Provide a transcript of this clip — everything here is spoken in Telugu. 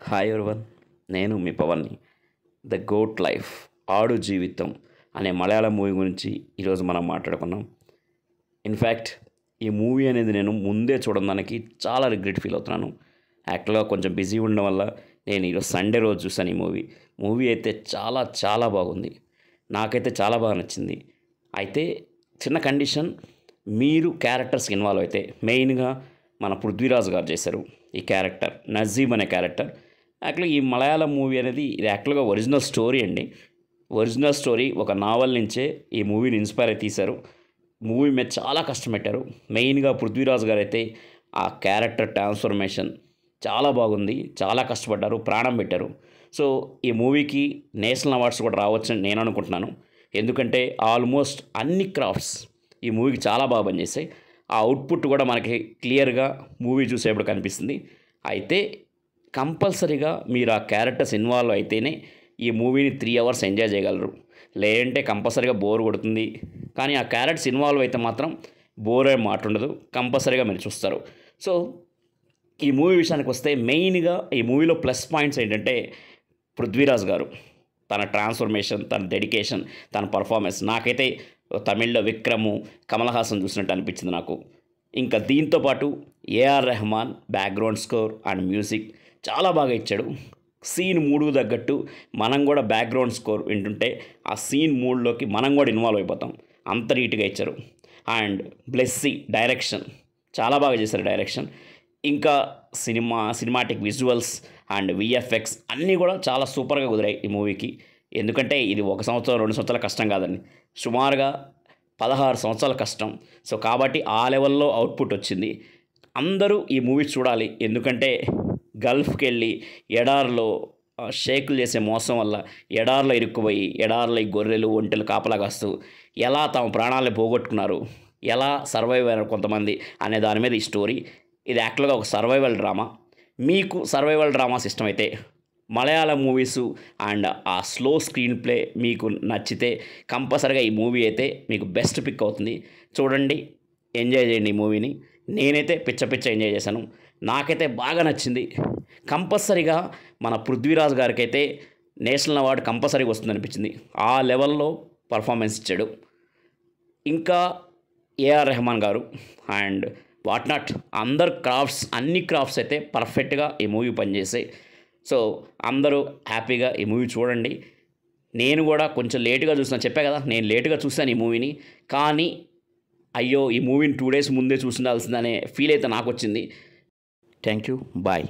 హాయ్ ఎవరివన్, నేను మీ పవన్ని. ద గోట్ లైఫ్, ఆడు జీవితం అనే మలయాళం మూవీ గురించి ఈరోజు మనం మాట్లాడుకున్నాం. ఇన్ఫ్యాక్ట్ ఈ మూవీ అనేది నేను ముందే చూడడానికి చాలా రిగ్రెట్ ఫీల్ అవుతున్నాను. యాక్చువల్గా కొంచెం బిజీ ఉండడం వల్ల నేను ఈరోజు సండే రోజు చూసాను ఈ మూవీ అయితే చాలా చాలా బాగుంది. నాకైతే చాలా బాగా నచ్చింది. అయితే చిన్న కండిషన్, మీరు క్యారెక్టర్స్ ఇన్వాల్వ్ అయితే మెయిన్గా మన పృథ్వీరాజ్ గారు చేశారు ఈ క్యారెక్టర్, నజీమ్ అనే క్యారెక్టర్. యాక్చువల్గా ఈ మలయాళం మూవీ అనేది ఇది యాక్చువల్గా ఒరిజినల్ స్టోరీ అండి. ఒరిజినల్ స్టోరీ ఒక నావల్ నుంచే ఈ మూవీని ఇన్స్పైర్ అయి తీశారు. మూవీ మీద చాలా కష్టపెట్టారు. మెయిన్గా పృథ్వీరాజ్ గారు అయితే ఆ క్యారెక్టర్ ట్రాన్స్ఫర్మేషన్ చాలా బాగుంది. చాలా కష్టపడ్డారు, ప్రాణం పెట్టారు. సో ఈ మూవీకి నేషనల్ అవార్డ్స్ కూడా రావచ్చని నేను అనుకుంటున్నాను. ఎందుకంటే ఆల్మోస్ట్ అన్ని క్రాఫ్ట్స్ ఈ మూవీకి చాలా బాగా పనిచేసాయి. ఆ అవుట్పుట్ కూడా మనకి క్లియర్గా మూవీ చూసేప్పుడు కనిపిస్తుంది. అయితే కంపల్సరీగా మీరు ఆ క్యారెక్టర్స్ ఇన్వాల్వ్ అయితేనే ఈ మూవీని 3 అవర్స్ ఎంజాయ్ చేయగలరు. లేదంటే కంపల్సరీగా బోర్ కొడుతుంది. కానీ ఆ క్యారెక్టర్స్ ఇన్వాల్వ్ అయితే మాత్రం బోర్ అయ్యే మాట ఉండదు, కంపల్సరీగా మీరు చూస్తారు. సో ఈ మూవీ విషయానికి వస్తే మెయిన్గా ఈ మూవీలో ప్లస్ పాయింట్స్ ఏంటంటే పృథ్వీరాజ్ గారు తన ట్రాన్స్ఫర్మేషన్, తన డెడికేషన్, తన పర్ఫార్మెన్స్ నాకైతే తమిళ్లో విక్రము, కమల్ హాసన్ చూసినట్టు అనిపించింది నాకు. ఇంకా దీంతోపాటు A R Rahman background score and music చాలా బాగా ఇచ్చాడు. సీన్ మూడుకు తగ్గట్టు మనం కూడా బ్యాక్గ్రౌండ్ స్కోర్ వింటుంటే ఆ సీన్ మూడ్లోకి మనం కూడా ఇన్వాల్వ్ అయిపోతాం. అంత నీట్గా ఇచ్చారు. అండ్ బ్లెస్సీ డైరెక్షన్ చాలా బాగా చేశారు డైరెక్షన్. ఇంకా సినిమాటిక్ విజువల్స్ అండ్ విఎఫ్ఎక్స్ అన్నీ కూడా చాలా సూపర్గా కుదిరాయి ఈ మూవీకి. ఎందుకంటే ఇది 1 సంవత్సరం 2 సంవత్సరాల కష్టం కాదండి, సుమారుగా 16 సంవత్సరాల కష్టం. సో కాబట్టి ఆ లెవెల్లో అవుట్పుట్ వచ్చింది. అందరూ ఈ మూవీ చూడాలి. ఎందుకంటే గల్ఫ్కి వెళ్ళి ఎడారిలో షేకులు చేసే మోసం వల్ల ఎడారిలో ఇరుక్కుపోయి ఎడారిలో ఈ గొర్రెలు ఒంటెలు కాపలా కాస్తూ ఎలా తమ ప్రాణాలను పోగొట్టుకున్నారు, ఎలా సర్వైవ్ అయ్యారు కొంతమంది అనే దాని మీద ఈ స్టోరీ. ఇది యాక్చువల్గా ఒక సర్వైవల్ డ్రామా. మీకు సర్వైవల్ డ్రామాస్ ఇష్టమైతే, మలయాళం మూవీసు అండ్ ఆ స్లో స్క్రీన్ ప్లే మీకు నచ్చితే కంపల్సరీగా ఈ మూవీ అయితే మీకు బెస్ట్ పిక్ అవుతుంది. చూడండి, ఎంజాయ్ చేయండి ఈ మూవీని. నేనైతే పిచ్చ ఎంజాయ్ చేశాను. నాకైతే బాగా నచ్చింది. కంపల్సరీగా మన పృథ్వీరాజ్ గారికి అయితే నేషనల్ అవార్డు కంపల్సరీగా వస్తుందనిపించింది. ఆ లెవెల్లో పర్ఫార్మెన్స్ ఇచ్చాడు. ఇంకా ఏఆర్ రెహమాన్ గారు అండ్ వాట్ నాట్ అందరు క్రాఫ్ట్స్, అన్ని క్రాఫ్ట్స్ అయితే పర్ఫెక్ట్గా ఈ మూవీ పనిచేసాయి. సో అందరూ హ్యాపీగా ఈ మూవీ చూడండి. నేను కూడా కొంచెం లేటుగా చూసాను, చెప్పా కదా నేను లేటుగా చూశాను ఈ మూవీని. కానీ అయ్యో ఈ మూవీని 2 days ముందే చూసిండాల్సిందనే ఫీల్ అయితే నాకు వచ్చింది. Thank you, bye.